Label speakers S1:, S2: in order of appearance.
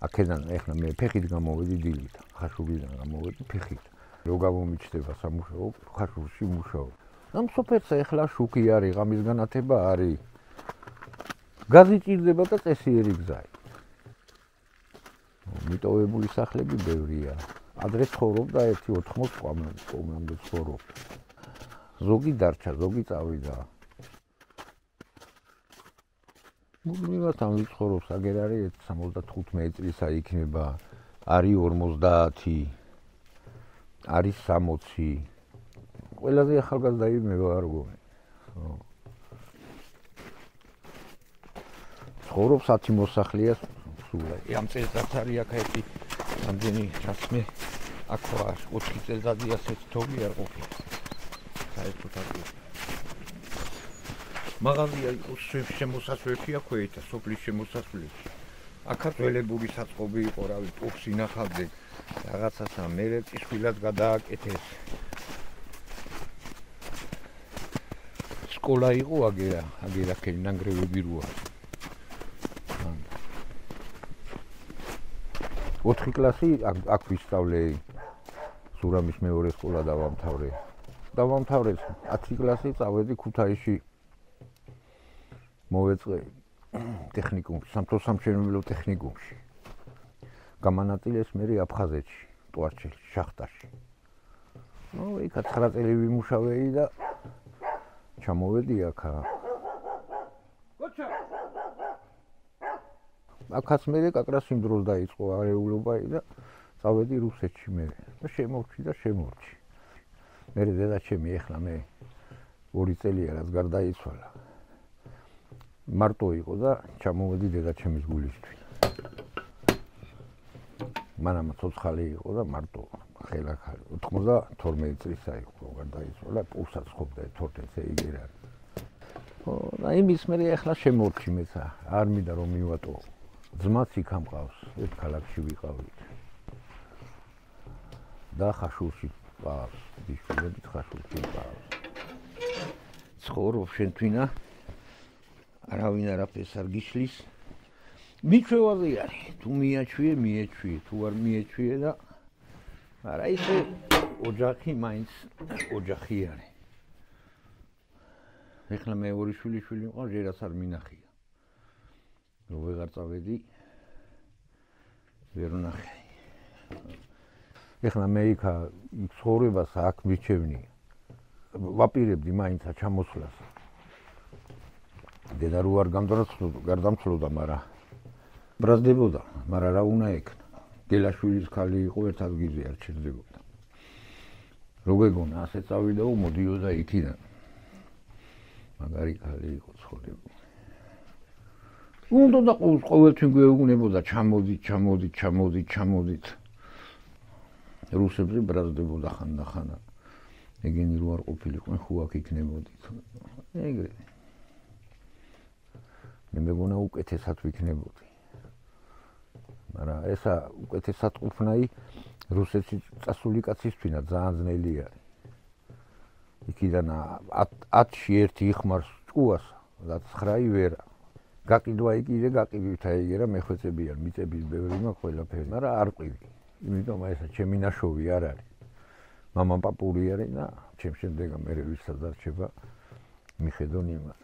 S1: აქედან ეხლა მე ფეხით გამოვედი დილით, ხაშურიდან გამოვედი ფეხით. რო გამომიჩნდება სამუშაო, ხაშურში მუშაობ. ამ სოფერსა ეხლა შუქი არის, ღამის განათება არის. გაზი ჭირდება და წესიერი გზაა. მიტოვებული სახლები ბევრია. ადრე ცხოვრობდა ერთი 80 ყომამდე ცხოვრობდა. ზოგი დარჩა, ზოგი წავიდა. მუდმივად ამ ვიცხოვრობს, აგერ არის 75 წლისა იქნება, არის 50, არის 60. ყველაზე ახალგაზრდაი მე ვარ გონი. ცხოვრობს 10 მოსახლეა სულ. ამ წელსაც არის აქ ერთი ამდენი რაცმე აქ ვარ 4 წელიწადი ასეთ თოგი არ ყოფილა. საერთოდ არ ყოფილა. მაღაზია იყო შემოსასვლელში აქვეით, სოფლის შემოსასვლელში. აქაც ველებური საწყობი იყო, რავი, ტურს ინახავდნენ, რაღაცასა, მერე წისქვილად გადააკეთეს. სკოლა იყო აგერაკელი ნანგრევები როა. 4 კლასი აქ ვისწავლე. სურამის მეორე სკოლა დავამთავრე. 10 კლასი წავედი ქუთაისში. მოვეწყე ტექნიკუმში, სამთო-სამშენებლო ტექნიკუმში. გამანაწილეს მე აფხაზეთში, ტუარჩელში, შახტაში. იქ 9 წელი ვიმუშავეი და ჩამოვედი აქ. აქაც მე კაკრას იმ დროს დაიწყო არეულობა და წავედი რუსეთში მე. და შემორჩი. მე დედაჩემი ეხლა მე 2 წელია რაც გარდაიცვალა. მარტო იყო და ჩამოვედი დედაჩემის გულისთვის. მანამ ცოცხალი იყო და მარტო ხელახალი 92 წლისა იყო გარდაიცვალა, პულსაც ყოფდა თორთეც ეგერა. და იმის მე ეხლა შემორჩი მეცა, არ მინდა რომ მივატო. ძმაც იქ ამყავს, ერთ ქალაქში ვიყავით. და ხაშურში ყავს, დიშვილებით ხაშურში ყავს. ცხოვრობ შენ თვითონ არავინ არაფერს არ გიშლის. მიჩვევაზე არის, თუ მიეჩვიე, თუ არ მიეჩვიე და არა ისე ოჯახი მაინც ოჯახი არის. ეხლა მე ორი შვილი მყავს, ჯერაც არ მინახია. რო ვეღარ წავედი, ვერ ვნახე. ეხლა მე იქ ცხოვრებას აქ მიჩევნი. ვაპირებდი მაინც ჩამოსვლას. დედა რო არ გარდამცლოდა, მაგრამ ბრაზდებოდა, მაგრამ რა უნდა ეკნა. გელაშვილის ქალი იყო, ერთ ადგილზე არ ჩერდებოდა. რო გეგონა ასე წავიდა, მოდიოდა იქიდან. მაგარი ქალი იყო ცხოვრება. უნდა და ყოველთვის გვეუბნებოდა, ჩამოდით. რუსებზე ბრაზდებოდა ხანდახანა. ეგენი რო არ ყოფილიყვნენ, ხო აქ იქნებოდით. ეგრე. მე მეგონა უკეთესად ვიქნებოდი. მაგრამ ესა უკეთესად ყოფნაი რუსეთში წასული კაცისთვინა ძალიან ძნელი არის. იქიდან 10-ში ერთი იხმარს ჭკუას და 9 ვერა. გაყიდვა იგივე, გაყიდვითა იგერა, მეხვეწებიან, მიწების ბევრი მაქვს ყველაფერი, მაგრამ არ ყივი. იმიტომ ესა ჩემი ნაშოვი არ არის. მამამ პაპური არის და ჩემ შემდეგა მე ვისაც დარჩება მიხედონ იმას.